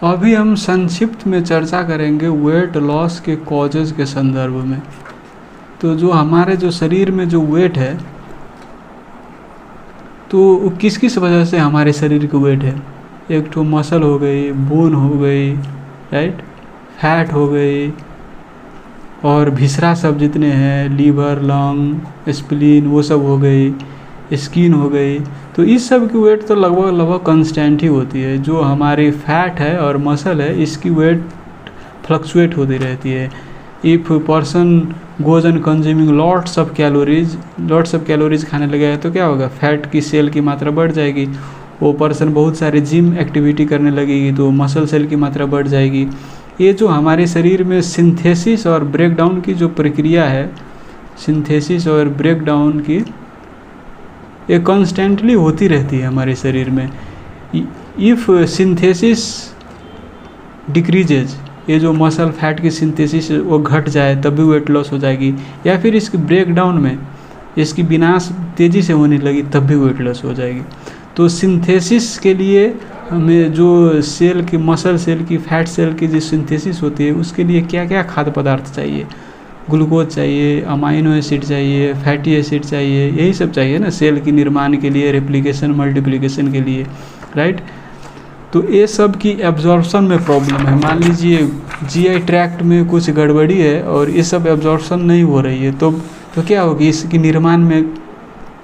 अभी हम संक्षिप्त में चर्चा करेंगे वेट लॉस के कॉजेज के संदर्भ में। तो जो हमारे जो शरीर में जो वेट है, तो किस किस वजह से हमारे शरीर की वेट है। एक तो मसल हो गई, बोन हो गई, राइट, फैट हो गई, और भिसरा सब जितने हैं, लीवर, लंग, स्प्लीन, वो सब हो गई, स्किन हो गई। तो इस सब की वेट तो लगभग कंस्टेंट ही होती है। जो हमारी फैट है और मसल है, इसकी वेट फ्लक्चुएट होती रहती है। If person goes and consuming lots of calories खाने लगेगा तो क्या होगा, फैट की सेल की मात्रा बढ़ जाएगी। वो पर्सन बहुत सारे जिम एक्टिविटी करने लगेगी तो मसल सेल की मात्रा बढ़ जाएगी। ये जो हमारे शरीर में सिंथेसिस और ब्रेकडाउन की जो प्रक्रिया है, सिंथेसिस और ब्रेकडाउन की, ये कॉन्स्टेंटली होती रहती है हमारे शरीर में। इफ़ सिंथेसिस डिक्रीजेज, ये जो मसल फैट की सिंथेसिस वो घट जाए तब भी वेट लॉस हो जाएगी। या फिर इसकी ब्रेकडाउन में इसकी विनाश तेज़ी से होने लगी तब भी वेट लॉस हो जाएगी। तो सिंथेसिस के लिए हमें जो सेल की, मसल सेल की, फैट सेल की जो सिंथेसिस होती है, उसके लिए क्या क्या खाद्य पदार्थ चाहिए। ग्लूकोज चाहिए, अमाइनो एसिड चाहिए, फैटी एसिड चाहिए, यही सब चाहिए ना सेल की निर्माण के लिए, रेप्लिकेशन, मल्टीप्लिकेशन के लिए, राइट। तो ये सब की एब्जॉर्प्शन में प्रॉब्लम है। मान लीजिए जीआई ट्रैक्ट में कुछ गड़बड़ी है और ये सब एब्जॉर्प्शन नहीं हो रही है, तो क्या होगी, इसकी निर्माण में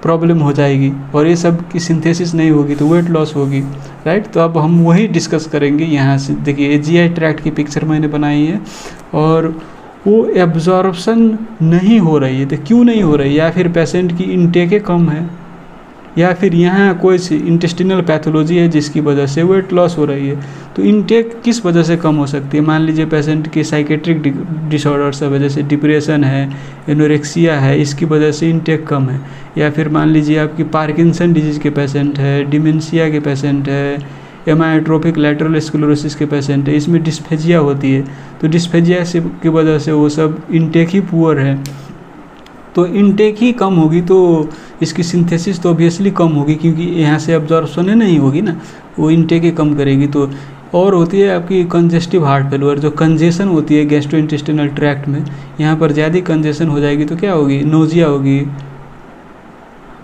प्रॉब्लम हो जाएगी और ये सब की सिंथेसिस नहीं होगी तो वेट लॉस होगी, राइट। तो अब हम वही डिस्कस करेंगे यहाँ से। देखिए जीआई ट्रैक्ट की पिक्चर मैंने बनाई है और वो एब्जॉर्प्शन नहीं हो रही है। तो क्यों नहीं हो रही, या फिर पेशेंट की इनटेक कम है, या फिर यहाँ कोई इंटेस्टिनल पैथोलॉजी है जिसकी वजह से वेट लॉस हो रही है। तो इनटेक किस वजह से कम हो सकती है। मान लीजिए पेशेंट की साइकेट्रिक डिसऑर्डर्स है, वजह से डिप्रेशन है, एनोरेक्सिया है, इसकी वजह से इनटेक कम है। या फिर मान लीजिए आपकी पार्किंसन डिजीज़ के पेशेंट है, डिमेंशिया के पेशेंट है, एमायोट्रोपिक लैटरल स्क्लेरोसिस के पेशेंट है, इसमें डिस्फेजिया होती है। तो डिस्फेजिया से की वजह से वो सब इनटेक ही पुअर है। तो इनटेक ही कम होगी तो इसकी सिंथेसिस तो ऑब्वियसली कम होगी, क्योंकि यहाँ से एब्जॉर्प्शन नहीं होगी ना, वो इनटेक ही कम करेगी। तो और होती है आपकी कंजेस्टिव हार्ट फेलुअर, जो कंजेशन होती है गैस्ट्रोइंटेस्टिनल ट्रैक्ट में, यहाँ पर ज़्यादा कंजेशन हो जाएगी तो क्या होगी, नोजिया होगी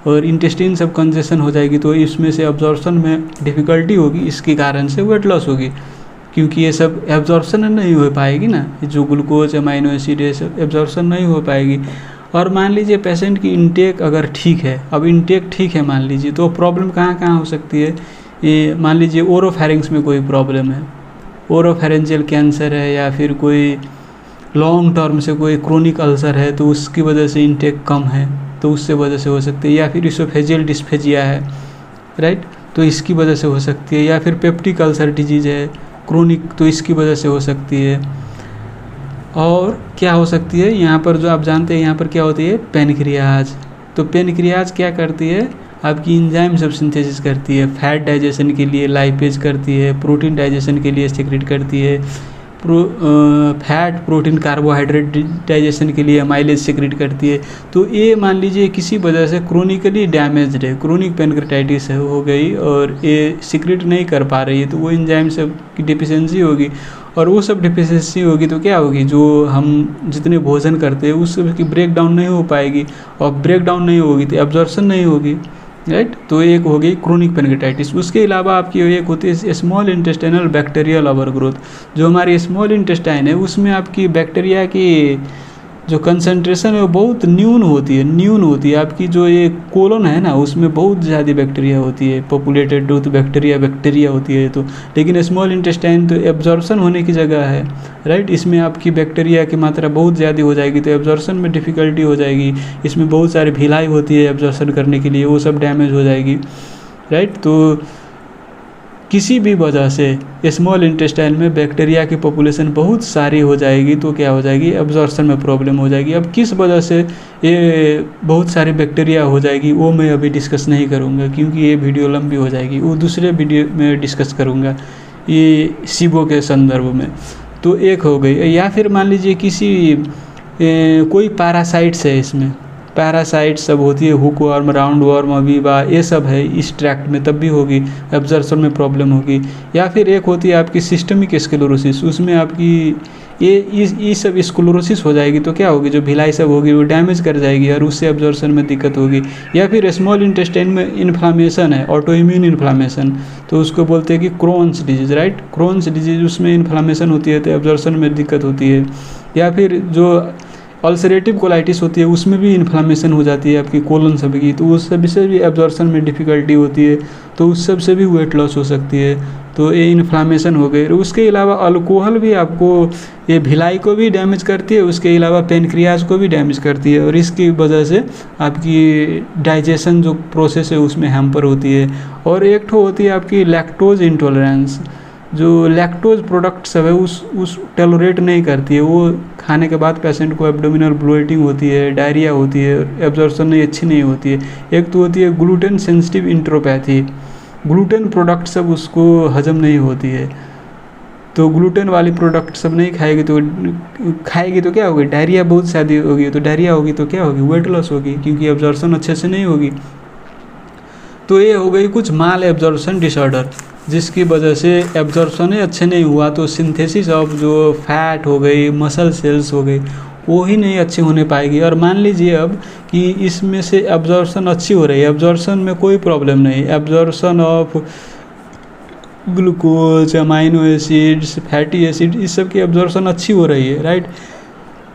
और इंटेस्टिन सब कंजेशन हो जाएगी, तो इसमें से एब्जॉर्प्शन में डिफ़िकल्टी होगी, इसके कारण से वेट लॉस होगी। क्योंकि ये सब एब्जॉर्प्शन नहीं हो पाएगी ना, जो ग्लूकोज, अमाइनो एसिड, ये सब एब्जॉर्प्शन नहीं हो पाएगी। और मान लीजिए पेशेंट की इनटेक अगर ठीक है, अब इनटेक ठीक है मान लीजिए, तो प्रॉब्लम कहाँ हो सकती है। ये मान लीजिए ओरोफैरिंग्स में कोई प्रॉब्लम है, ओरोफैरेंजियल कैंसर है, या फिर कोई लॉन्ग टर्म से कोई क्रोनिक अल्सर है तो उसकी वजह से इनटेक कम है, तो उससे वजह से हो सकती है। या फिर इसोफेजियल डिस्फेजिया है, राइट, तो इसकी वजह से हो सकती है। या फिर पेप्टिक अल्सर डिजीज़ है क्रोनिक, तो इसकी वजह से हो सकती है। और क्या हो सकती है, यहाँ पर जो आप जानते हैं यहाँ पर क्या होती है, पेनक्रियाज। तो पेनक्रियाज क्या करती है, आपकी एंजाइम सब सिंथेसिस करती है, फैट डाइजेशन के लिए लाइपेज करती है, प्रोटीन डाइजेशन के लिए सेक्रेट करती है, फैट, प्रोटीन, कार्बोहाइड्रेट डाइजेशन के लिए अमाइलेज सेक्रेट करती है। तो ये मान लीजिए किसी वजह से क्रोनिकली डैमेज्ड है, क्रोनिक पेनक्रेटाइटिस हो गई और ये सेक्रेट नहीं कर पा रही है, तो वो एंजाइम सब की डिफिशिएंसी होगी। और वो सब डिफिशिएंसी होगी तो क्या होगी, जो हम जितने भोजन करते हैं उस सब की ब्रेक डाउन नहीं हो पाएगी, और ब्रेक डाउन नहीं होगी तो एब्जॉर्प्शन नहीं होगी, राइट। तो एक हो गई क्रोनिक पेनक्रेटाइटिस। उसके अलावा आपकी एक होती है स्मॉल इंटेस्टाइनल बैक्टीरियल ओवरग्रोथ। जो हमारी स्मॉल इंटेस्टाइन है उसमें आपकी बैक्टीरिया की जो कंसंट्रेशन है वो बहुत न्यून होती है। आपकी जो ये कोलन है ना, उसमें बहुत ज़्यादा बैक्टीरिया होती है, पॉपुलेटेड तो बैक्टीरिया होती है। तो लेकिन स्मॉल इंटेस्टाइन तो एब्जॉर्प्शन होने की जगह है, राइट। इसमें आपकी बैक्टीरिया की मात्रा बहुत ज़्यादा हो जाएगी तो एब्जॉर्प्शन में डिफ़िकल्टी हो जाएगी। इसमें बहुत सारी भिलाई होती है एब्जॉर्प्शन करने के लिए, वो सब डैमेज हो जाएगी, राइट। तो किसी भी वजह से स्मॉल इंटेस्टाइन में बैक्टीरिया की पॉपुलेशन बहुत सारी हो जाएगी तो क्या हो जाएगी, एब्जॉर्प्शन में प्रॉब्लम हो जाएगी। अब किस वजह से ये बहुत सारी बैक्टीरिया हो जाएगी वो मैं अभी डिस्कस नहीं करूँगा, क्योंकि ये वीडियो लंबी हो जाएगी, वो दूसरे वीडियो में डिस्कस करूँगा ये सिबो के संदर्भ में। तो एक हो गई। या फिर मान लीजिए किसी कोई पैरासाइट्स है इसमें, पैरासाइट सब होती है, hook worm, round worm, amoeba, ये सब है इस ट्रैक्ट में, तब भी होगी, एब्जॉर्प्शन में प्रॉब्लम होगी। या फिर एक होती है आपकी सिस्टमिक स्क्लेरोसिस, उसमें आपकी ये सब स्क्लेरोसिस हो जाएगी तो क्या होगी, जो भिलाई सब होगी वो डैमेज कर जाएगी और उससे एब्जॉर्प्शन में दिक्कत होगी। या फिर स्मॉल इंटेस्टाइन में इन्फ्लामेशन है, ऑटोइम्यून इन्फ्लामेशन, तो उसको बोलते हैं कि Crohn's disease, right, Crohn's disease, उसमें इन्फ्लामेशन होती है तो एब्जॉर्प्शन में दिक्कत होती है। या फिर जो अल्सरेटिव कोलाइटिस होती है उसमें भी इन्फ्लामेशन हो जाती है आपकी कोलन सब की, तो उस सब से भी एब्जॉर्प्शन में डिफ़िकल्टी होती है, तो उस सब से भी वेट लॉस हो सकती है। तो ये इन्फ्लामेशन हो गई। उसके अलावा अल्कोहल भी आपको ये भिलाई को भी डैमेज करती है, उसके अलावा पेनक्रियाज को भी डैमेज करती है और इसकी वजह से आपकी डाइजेशन जो प्रोसेस है उसमें हैम्पर होती है। और एक ठो होती है आपकी लैक्टोज इंटॉलरेंस, जो लैक्टोज प्रोडक्ट सब है उस टॉलरेट नहीं करती है, वो खाने के बाद पेशेंट को एब्डोमिनल ब्लोटिंग होती है, डायरिया होती है, एब्जॉर्प्शन नहीं अच्छी नहीं होती है। एक तो होती है ग्लूटेन सेंसिटिव इंट्रोपैथी, ग्लूटेन प्रोडक्ट सब उसको हजम नहीं होती है, तो ग्लूटेन वाली प्रोडक्ट सब नहीं खाएगी तो क्या होगी, डायरिया बहुत ज़्यादा होगी, तो डायरिया होगी तो क्या होगी, वेट लॉस होगी, क्योंकि एब्जॉर्प्शन अच्छे से नहीं होगी। तो ये हो गई कुछ माल एब्जॉर्प्शन डिसऑर्डर, जिसकी वजह से एब्जॉर्प्शन ही अच्छे नहीं हुआ, तो सिंथेसिस ऑफ जो फैट हो गई, मसल सेल्स हो गई, वो ही नहीं अच्छी होने पाएगी। और मान लीजिए अब कि इसमें से एब्जॉर्प्शन अच्छी हो रही है, एब्जॉर्प्शन में कोई प्रॉब्लम नहीं, absorption of glucose, amino acids, fatty acid, इस सब की एब्जॉर्प्शन अच्छी हो रही है, राइट।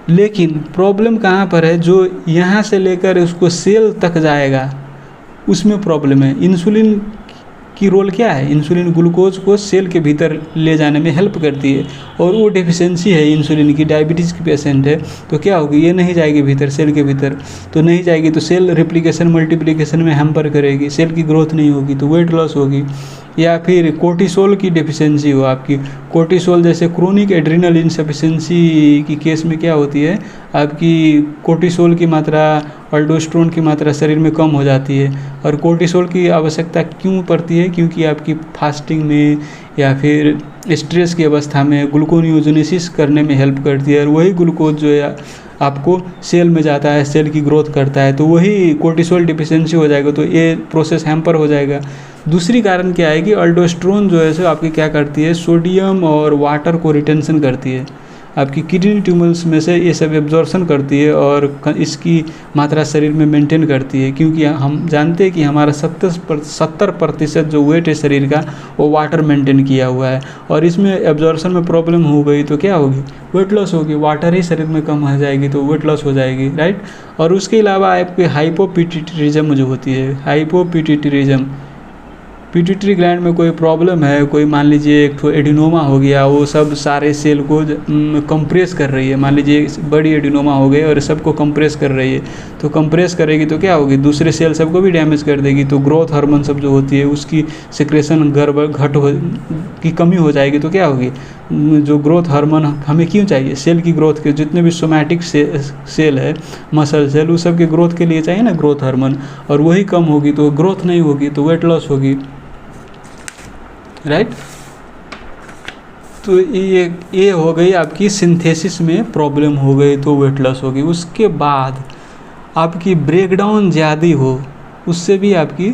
लेकिन प्रॉब्लम कहाँ पर है, जो यहाँ से लेकर उसको सेल तक जाएगा उसमें प्रॉब्लम है। इंसुलिन की रोल क्या है, इंसुलिन ग्लूकोज को सेल के भीतर ले जाने में हेल्प करती है, और वो डेफिशिएंसी है इंसुलिन की, डायबिटीज़ की पेशेंट है तो क्या होगी, ये नहीं जाएगी भीतर, सेल के भीतर तो नहीं जाएगी, तो सेल रिप्लिकेशन मल्टीप्लिकेशन में हैम्पर करेगी, सेल की ग्रोथ नहीं होगी तो वेट लॉस होगी। या फिर कोर्टिसोल की डेफिशिएंसी हो आपकी, कोर्टिसोल जैसे क्रोनिक एड्रिनल इनसफिशिएंसी की केस में क्या होती है, आपकी कोर्टिसोल की मात्रा, अल्डोस्टेरोन की मात्रा शरीर में कम हो जाती है। और कोर्टिसोल की आवश्यकता क्यों पड़ती है, क्योंकि आपकी फास्टिंग में या फिर स्ट्रेस की अवस्था में ग्लूकोनियोजेनेसिस करने में हेल्प करती है, और वही ग्लूकोज जो है आपको सेल में जाता है, सेल की ग्रोथ करता है, तो वही कोर्टिसोल डिफिशिएंसी हो जाएगा, तो ये प्रोसेस हैम्पर हो जाएगा। दूसरी कारण क्या है कि अल्डोस्टेरोन जो है सो आपकी क्या करती है, सोडियम और वाटर को रिटेंशन करती है, आपकी किडनी ट्यूमर्स में से ये सब एब्जॉर्प्शन करती है और इसकी मात्रा शरीर में मेंटेन करती है, क्योंकि हम जानते हैं कि हमारा 70% जो वेट है शरीर का वो वाटर मेंटेन किया हुआ है, और इसमें एब्जॉर्प्शन में प्रॉब्लम हो गई तो क्या होगी, वेट लॉस होगी, वाटर ही शरीर में कम हो जाएगी तो वेट लॉस हो जाएगी, राइट। और उसके अलावा आपके हाइपोपिट्यूटरिज्म जो होती है, हाइपोपिट्यूटरिज्म, पिट्यूटरी ग्लैंड में कोई प्रॉब्लम है, कोई मान लीजिए एक तो एडिनोमा हो गया, वो सब सारे सेल को कंप्रेस कर रही है, मान लीजिए बड़ी एडिनोमा हो गई और सबको कंप्रेस कर रही है, तो कंप्रेस करेगी तो क्या होगी, दूसरे सेल सबको भी डैमेज कर देगी, तो ग्रोथ हार्मोन सब जो होती है उसकी सिक्रेशन की कमी हो जाएगी, तो क्या होगी, जो ग्रोथ हार्मोन हमें क्यों चाहिए, सेल की ग्रोथ के, जितने भी सोमैटिक सेल है, मसल सेल, उस सब के ग्रोथ के लिए चाहिए ना ग्रोथ हार्मोन, और वही कम होगी तो ग्रोथ नहीं होगी तो वेट लॉस होगी, राइट। तो ये हो गई आपकी सिंथेसिस में प्रॉब्लम हो गई तो वेट लॉस होगी। उसके बाद आपकी ब्रेकडाउन ज़्यादा हो, उससे भी आपकी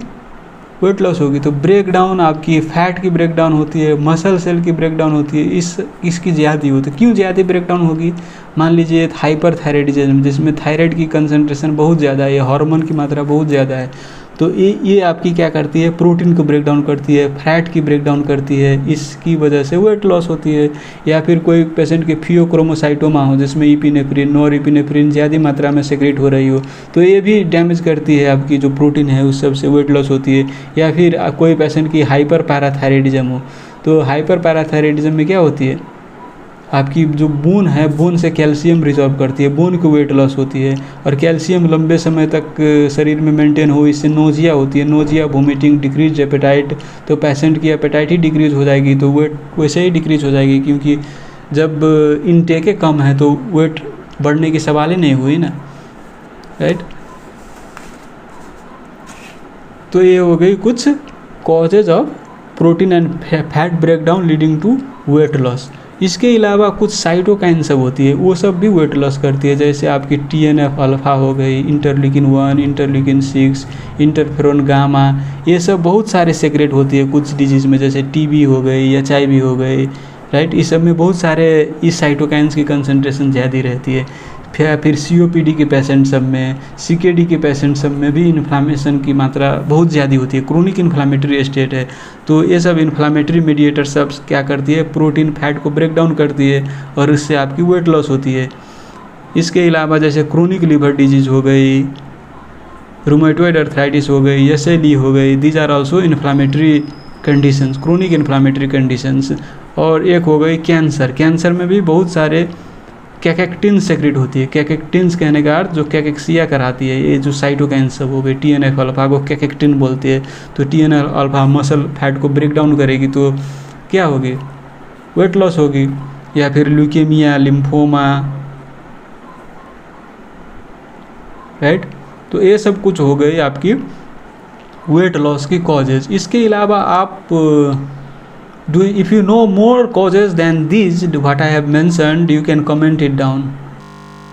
वेट लॉस होगी। तो ब्रेकडाउन आपकी फैट की ब्रेकडाउन होती है, मसल सेल की ब्रेकडाउन होती है, इसकी ज़्यादा होती है। क्यों ज़्यादा ब्रेकडाउन होगी, मान लीजिए हाइपरथायराइडिज्म, जिसमें थायराइड की कंसंट्रेशन बहुत ज़्यादा है, हार्मोन की मात्रा बहुत ज़्यादा है, तो ये आपकी क्या करती है, प्रोटीन को ब्रेक डाउन करती है, फैट की ब्रेक डाउन करती है, इसकी वजह से वेट लॉस होती है। या फिर कोई पेशेंट के फियोक्रोमोसाइटोमा हो, जिसमें इपिनेफ्रिन, नॉरइपिनेफ्रिन ज़्यादा मात्रा में सेक्रेट हो रही हो, तो ये भी डैमेज करती है आपकी जो प्रोटीन है, उस सब से वेट लॉस होती है। या फिर कोई पेशेंट की हाइपर पैराथायराइडिज्म हो, तो हाइपर पैराथायराइडिज्म में क्या होती है, आपकी जो बोन है, बोन से कैल्शियम रिजॉर्व करती है, बोन को वेट लॉस होती है, और कैल्शियम लंबे समय तक शरीर में मेंटेन हो, इससे नोजिया होती है, नोजिया, वोमिटिंग, डिक्रीज एपेटाइट, तो पेशेंट की एपेटाइट ही डिक्रीज हो जाएगी, तो वेट वैसे ही डिक्रीज हो जाएगी, क्योंकि जब इनटेक कम है तो वेट बढ़ने की सवाल ही नहीं हुई ना, राइट। तो ये हो गई कुछ causes of protein and fat breakdown leading to weight loss. इसके अलावा कुछ साइटोकाइन सब होती है, वो सब भी वेट लॉस करती है, जैसे आपकी TNF अल्फा हो गई, इंटरल्यूकिन 1, इंटरल्यूकिन 6, इंटरफेरोन गामा, ये सब बहुत सारे सेक्रेट होती है कुछ डिजीज़ में, जैसे TB हो गई, HIV हो गई, राइट। इस सब में बहुत सारे इस साइटोकाइंस की कंसंट्रेशन ज़्यादा रहती है। फिर COPD के पेशेंट सब में, CKD के पेशेंट सब में भी इन्फ्लामेशन की मात्रा बहुत ज़्यादा होती है, क्रोनिक इन्फ्लामेटरी स्टेट है। तो ये सब इन्फ्लामेटरी मीडिएटर सब क्या करती है, प्रोटीन फैट को ब्रेक डाउन करती है और इससे आपकी वेट लॉस होती है। इसके अलावा जैसे क्रोनिक लिवर डिजीज़ हो गई, रूमेटॉइड अर्थराइटिस हो गई, SLE हो गई, these are also inflammatory conditions, chronic inflammatory conditions. और एक हो गई कैंसर, कैंसर में भी बहुत सारे कैकेक्टिन सेक्रेट होती है। कैकेक्टिन्स कहने का अर्थ जो कैकेक्सिया कराती है, ये जो साइटोकाइन सब हो गई, TNF अल्फा को कैकेक्टिन बोलते हैं। तो TNF अल्फा मसल फैट को ब्रेक डाउन करेगी तो क्या होगी, वेट लॉस होगी। या फिर ल्यूकेमिया, लिम्फोमा, राइट। तो ये सब कुछ हो गई आपकी वेट लॉस की कॉजेज। इसके अलावा आप if you know more causes than these what I have mentioned, you can comment it down.